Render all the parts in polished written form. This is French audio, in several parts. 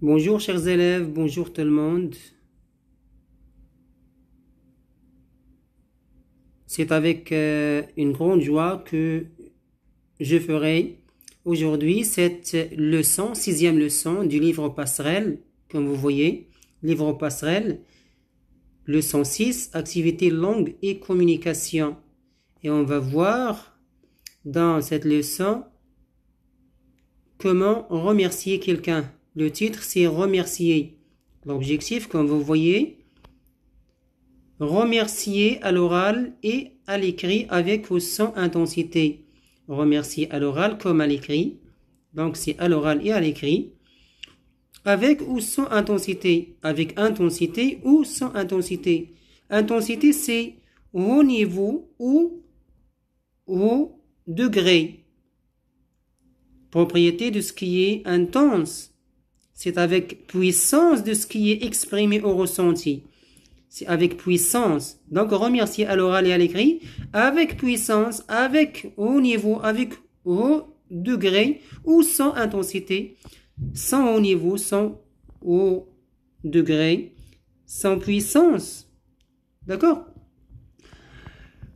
Bonjour chers élèves, bonjour tout le monde. C'est avec une grande joie que je ferai aujourd'hui cette leçon, sixième leçon du livre Passerelle, comme vous voyez, livre Passerelle, leçon 6, activité langue et communication. Et on va voir dans cette leçon comment remercier quelqu'un. Le titre, c'est remercier. L'objectif, comme vous voyez, remercier à l'oral et à l'écrit avec ou sans intensité. Remercier à l'oral comme à l'écrit. Donc, c'est à l'oral et à l'écrit. Avec ou sans intensité. Avec intensité ou sans intensité. Intensité, c'est au niveau ou au degré. Propriété de ce qui est intense. C'est avec puissance de ce qui est exprimé au ressenti. C'est avec puissance. Donc, remercier à l'oral et à l'écrit. Avec puissance, avec haut niveau, avec haut degré ou sans intensité. Sans haut niveau, sans haut degré, sans puissance. D'accord?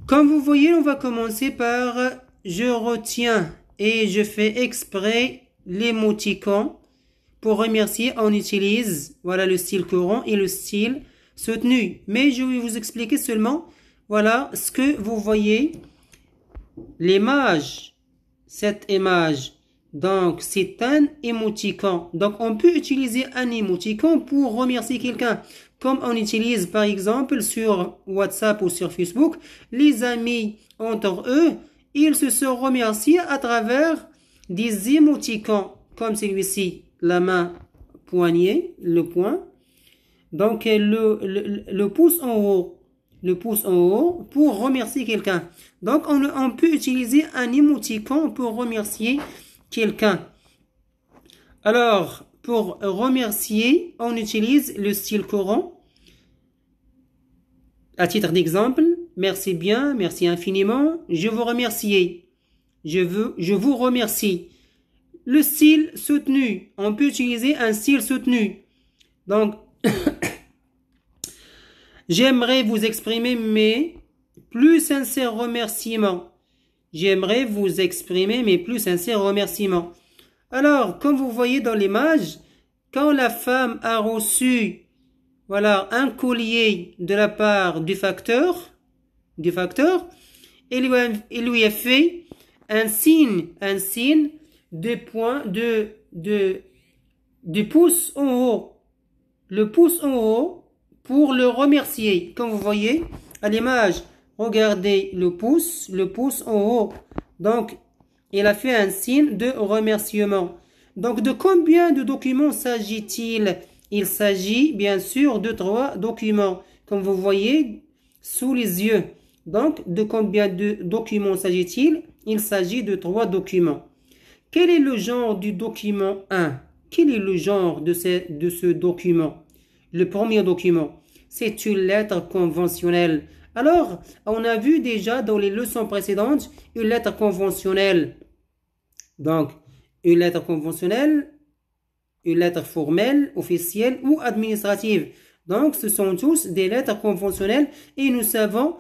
Comme vous voyez, on va commencer par je retiens et je fais exprès l'émoticône. Pour remercier, on utilise voilà le style courant et le style soutenu. Mais je vais vous expliquer seulement voilà ce que vous voyez. L'image, cette image, donc c'est un émoticône. Donc on peut utiliser un émoticône pour remercier quelqu'un. Comme on utilise par exemple sur WhatsApp ou sur Facebook, les amis entre eux, ils se sont remerciés à travers des émoticônes comme celui-ci. La main poignée, le poing. Donc le pouce en haut. Le pouce en haut pour remercier quelqu'un. Donc on peut utiliser un émoticône pour remercier quelqu'un. Alors, pour remercier, on utilise le style courant. À titre d'exemple, merci bien, merci infiniment, je vous remercie. Je vous remercie. Le style soutenu. On peut utiliser un style soutenu. Donc, j'aimerais vous exprimer mes plus sincères remerciements. J'aimerais vous exprimer mes plus sincères remerciements. Alors, comme vous voyez dans l'image, quand la femme a reçu, voilà, un collier de la part du facteur, il lui a fait un signe de poing, de pouce en haut. Le pouce en haut pour le remercier. Comme vous voyez à l'image, regardez le pouce en haut. Donc, il a fait un signe de remerciement. Donc, de combien de documents s'agit-il? Il s'agit bien sûr de 3 documents, comme vous voyez sous les yeux. Donc, de combien de documents s'agit-il? Il s'agit de 3 documents. Quel est le genre du document 1? Quel est le genre de ce document? Le premier document, c'est une lettre conventionnelle. Alors, on a vu déjà dans les leçons précédentes une lettre conventionnelle. Donc, une lettre conventionnelle, une lettre formelle, officielle ou administrative. Donc, ce sont tous des lettres conventionnelles et nous savons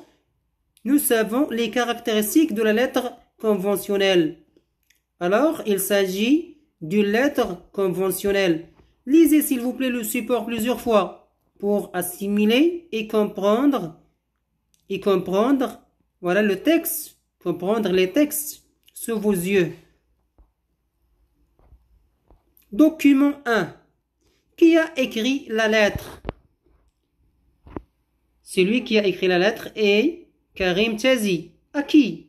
les caractéristiques de la lettre conventionnelle. Alors, il s'agit d'une lettre conventionnelle. Lisez s'il vous plaît le support plusieurs fois pour assimiler et comprendre voilà le texte, comprendre les textes sous vos yeux. Document 1. Qui a écrit la lettre? Celui qui a écrit la lettre est Karim Tchazi. À qui?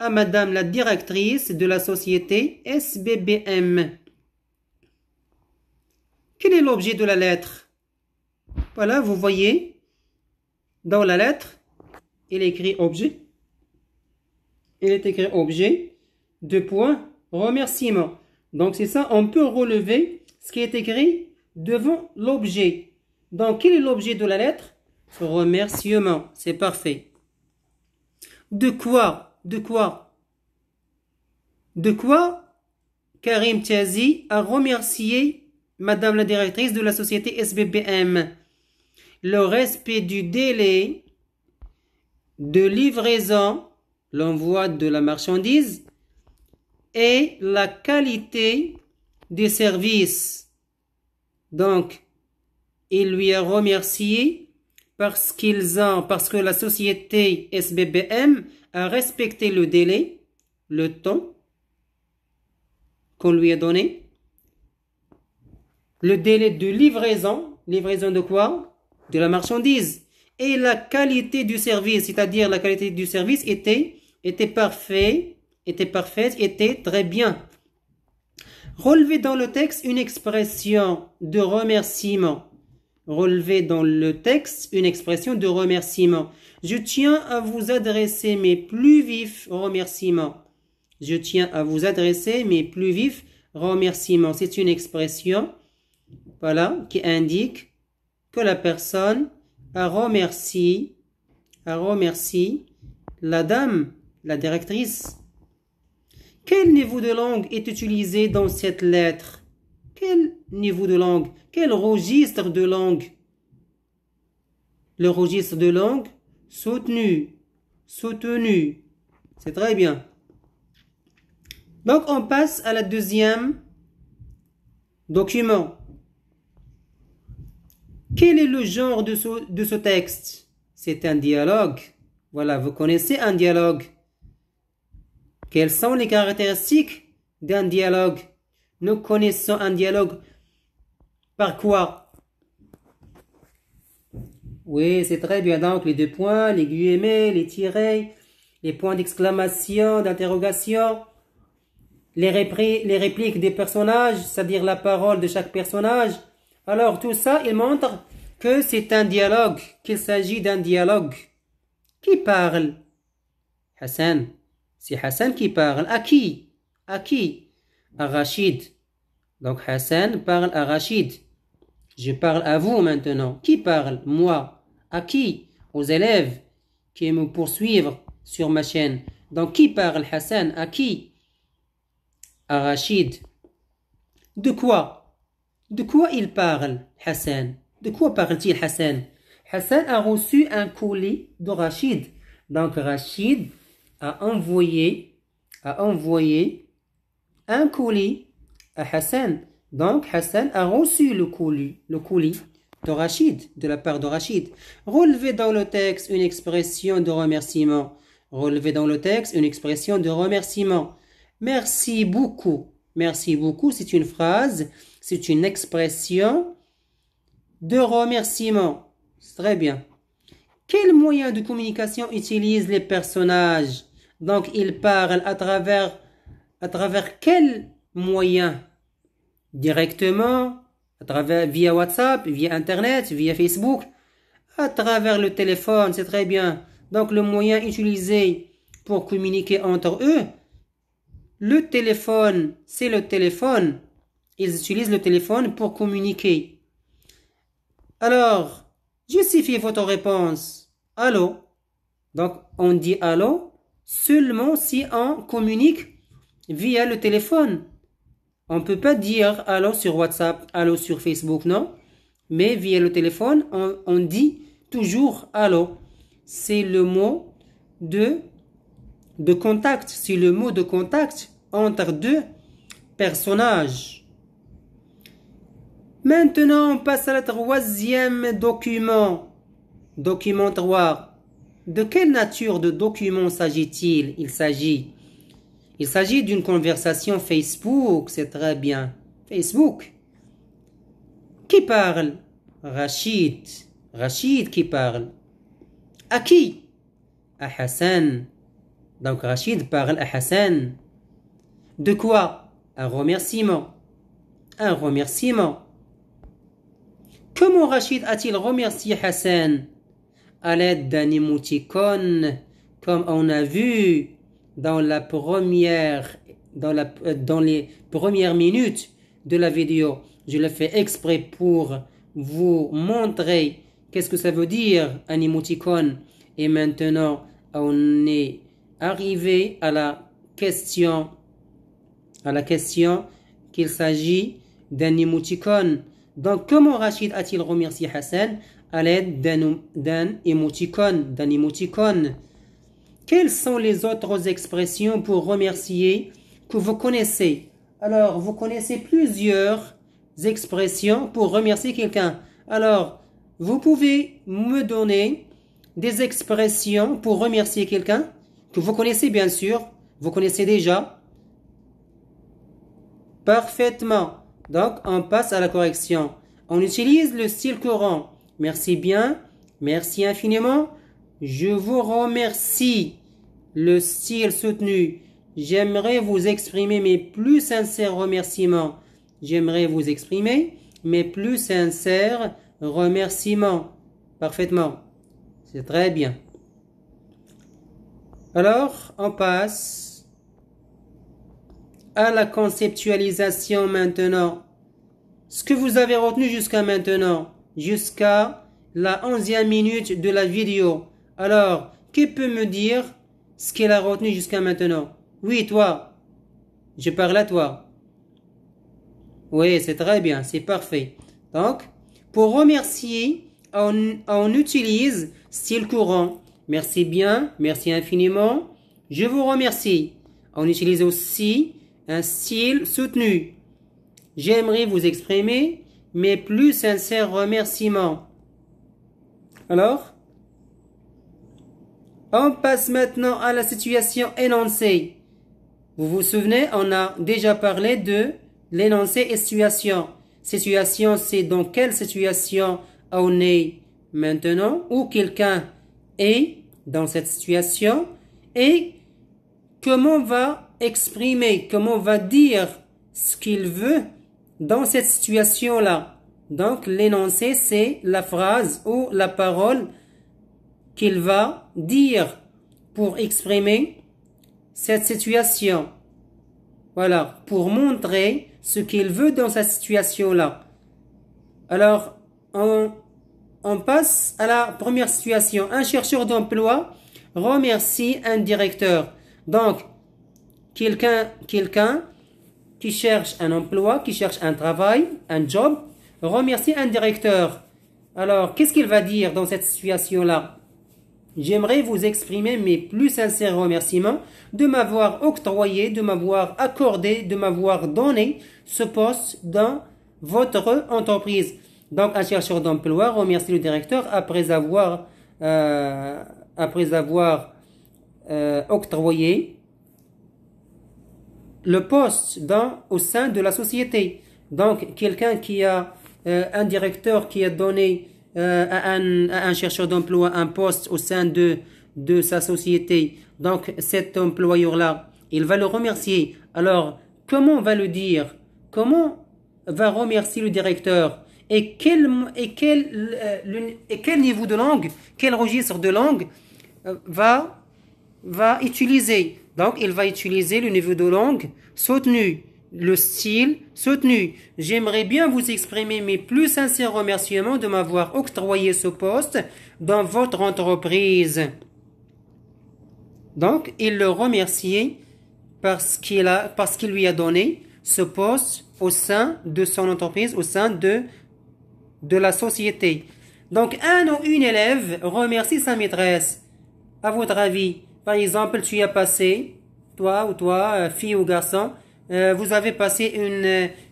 À Madame la directrice de la société SBBM. Quel est l'objet de la lettre? Voilà, vous voyez, dans la lettre, il est écrit objet. Il est écrit objet, remerciement. Donc c'est ça, on peut relever ce qui est écrit devant l'objet. Donc quel est l'objet de la lettre? Remerciement, c'est parfait. De quoi Karim Tchazi a remercié Madame la directrice de la société SBBM, le respect du délai de livraison, l'envoi de la marchandise et la qualité des services. Donc, il lui a remercié parce que la société SBBM a respecté le délai, le temps qu'on lui a donné, le délai de livraison de quoi? De la marchandise, et la qualité du service, c'est-à-dire la qualité du service était parfaite, était très bien. Relevez dans le texte une expression de remerciement. Relevez dans le texte une expression de remerciement. Je tiens à vous adresser mes plus vifs remerciements. Je tiens à vous adresser mes plus vifs remerciements. C'est une expression, voilà, qui indique que la personne a remercié la dame, la directrice. Quel niveau de langue est utilisé dans cette lettre? Quel niveau de langue? Quel registre de langue? Le registre de langue soutenu. C'est très bien. Donc, on passe à la deuxième document. Quel est le genre de ce texte? C'est un dialogue. Voilà, vous connaissez un dialogue. Quelles sont les caractéristiques d'un dialogue? Nous connaissons un dialogue par quoi? Oui, c'est très bien. Donc, les deux points, les guillemets, les tirets, les points d'exclamation, d'interrogation, les répliques des personnages, c'est-à-dire la parole de chaque personnage. Alors, tout ça, il montre que c'est un dialogue, qu'il s'agit d'un dialogue. Qui parle? Hassan. C'est Hassan qui parle. À qui? À qui? À Rachid. Donc Hassan parle à Rachid. Je parle à vous maintenant. Qui parle? Moi. À qui? Aux élèves qui me poursuivent sur ma chaîne. Donc qui parle? Hassan. À qui? À Rachid. De quoi? De quoi il parle, Hassan? De quoi parle-t-il, Hassan? Hassan a reçu un colis de Rachid. Donc Rachid a envoyé un colis à Hassan. Donc Hassan a reçu le colis de Rachid, de la part de Rachid. Relevez dans le texte une expression de remerciement. Relevez dans le texte une expression de remerciement. Merci beaucoup. Merci beaucoup, c'est une phrase, c'est une expression de remerciement. C'est très bien. Quels moyens de communication utilisent les personnages? Donc, ils parlent à travers quels moyens? Directement, via WhatsApp, via Internet, via Facebook, à travers le téléphone, c'est très bien. Donc, le moyen utilisé pour communiquer entre eux, le téléphone, c'est le téléphone. Ils utilisent le téléphone pour communiquer. Alors, justifiez votre réponse. Allô? Donc, on dit allô seulement si on communique via le téléphone. On ne peut pas dire allô sur WhatsApp, allô sur Facebook, non? Mais via le téléphone, on dit toujours allô. C'est le mot de contact. C'est le mot de contact entre deux personnages. Maintenant, on passe à la troisième document. Document 3. De quelle nature de document s'agit-il? Il s'agit d'une conversation Facebook, c'est très bien. Facebook. Qui parle? Rachid. Rachid qui parle. À qui? À Hassan. Donc Rachid parle à Hassan. De quoi? Un remerciement. Un remerciement. Comment Rachid a-t-il remercié Hassan? À l'aide d'un émoticône, comme on a vu dans les premières minutes de la vidéo. Je le fais exprès pour vous montrer qu'est-ce que ça veut dire un émoticône. Et maintenant, on est arrivé à la question qu'il s'agit d'un émoticône. Donc, comment Rachid a-t-il remercié Hassan? À l'aide d'un émoticône. Quelles sont les autres expressions pour remercier que vous connaissez? Alors, vous connaissez plusieurs expressions pour remercier quelqu'un. Alors, vous pouvez me donner des expressions pour remercier quelqu'un que vous connaissez bien sûr. Vous connaissez déjà? Parfaitement. Donc, on passe à la correction. On utilise le style courant. Merci bien, merci infiniment, je vous remercie. Le style soutenu. J'aimerais vous exprimer mes plus sincères remerciements. J'aimerais vous exprimer mes plus sincères remerciements. Parfaitement. C'est très bien. Alors, on passe à la conceptualisation maintenant. Ce que vous avez retenu jusqu'à maintenant, jusqu'à la 11e minute de la vidéo. Alors, qui peut me dire ce qu'elle a retenu jusqu'à maintenant? Oui, toi. Je parle à toi. Oui, c'est très bien, c'est parfait. Donc, pour remercier, on utilise style courant. Merci bien, merci infiniment. Je vous remercie. On utilise aussi un style soutenu. J'aimerais vous exprimer mes plus sincères remerciements. Alors, on passe maintenant à la situation énoncée. Vous vous souvenez, on a déjà parlé de l'énoncé et situation. Situation, c'est dans quelle situation on est maintenant ou quelqu'un est dans cette situation et comment on va exprimer, comment on va dire ce qu'il veut dans cette situation-là. Donc, l'énoncé, c'est la phrase ou la parole qu'il va dire pour exprimer cette situation. Voilà, pour montrer ce qu'il veut dans cette situation-là. Alors, on passe à la première situation. Un chercheur d'emploi remercie un directeur. Donc, quelqu'un qui cherche un emploi, qui cherche un travail, un job, remercie un directeur. Alors, qu'est-ce qu'il va dire dans cette situation-là? J'aimerais vous exprimer mes plus sincères remerciements de m'avoir octroyé, de m'avoir accordé, de m'avoir donné ce poste dans votre entreprise. Donc, un chercheur d'emploi remercie le directeur après avoir octroyé le poste au sein de la société. Donc, quelqu'un qui a un directeur qui a donné à un chercheur d'emploi un poste au sein de sa société. Donc, cet employeur-là, il va le remercier. Alors, comment on va le dire? Comment va remercier le directeur? Et quel niveau de langue, quel registre de langue va utiliser? Donc, il va utiliser le niveau de langue soutenu, le style soutenu. J'aimerais bien vous exprimer mes plus sincères remerciements de m'avoir octroyé ce poste dans votre entreprise. Donc, il le remercie parce qu'il lui a donné ce poste au sein de son entreprise, au sein de la société. Donc, un ou une élève remercie sa maîtresse. À votre avis, par exemple, tu as passé, toi, fille ou garçon, vous avez passé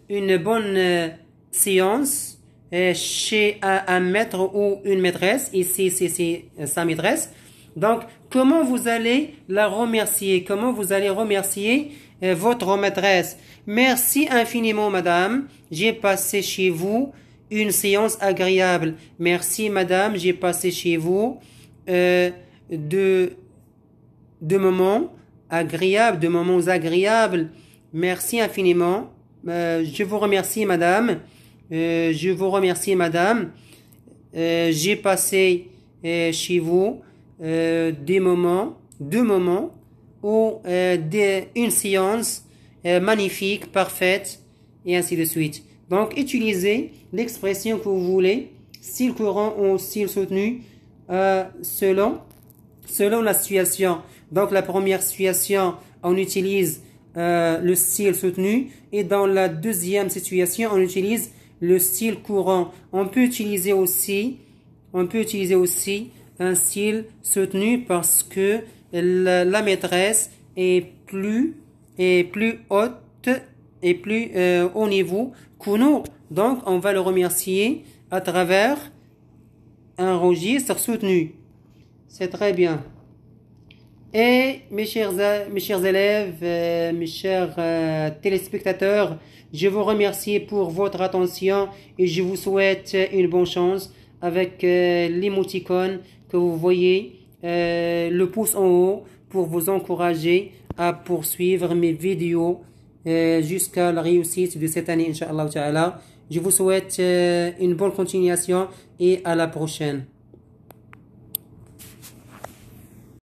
une bonne séance chez un maître ou une maîtresse. Ici, c'est sa maîtresse. Donc, comment vous allez la remercier? Comment vous allez remercier votre maîtresse? Merci infiniment, madame. J'ai passé chez vous une séance agréable. Merci, madame. J'ai passé chez vous de moments agréables. Merci infiniment. Je vous remercie, madame. Je vous remercie, madame. J'ai passé chez vous deux moments ou une séance magnifique, parfaite, et ainsi de suite. Donc, utilisez l'expression que vous voulez, style courant ou style soutenu, selon la situation. Donc, la première situation, on utilise le style soutenu. Et dans la deuxième situation, on utilise le style courant. On peut utiliser aussi un style soutenu parce que la maîtresse est plus haute et plus haut niveau que nous. Donc, on va le remercier à travers un registre soutenu. C'est très bien. Et mes chers élèves, mes chers téléspectateurs, je vous remercie pour votre attention et je vous souhaite une bonne chance avec l'émoticône que vous voyez, le pouce en haut pour vous encourager à poursuivre mes vidéos jusqu'à la réussite de cette année, Inch'Allah Ta'ala. Je vous souhaite une bonne continuation et à la prochaine.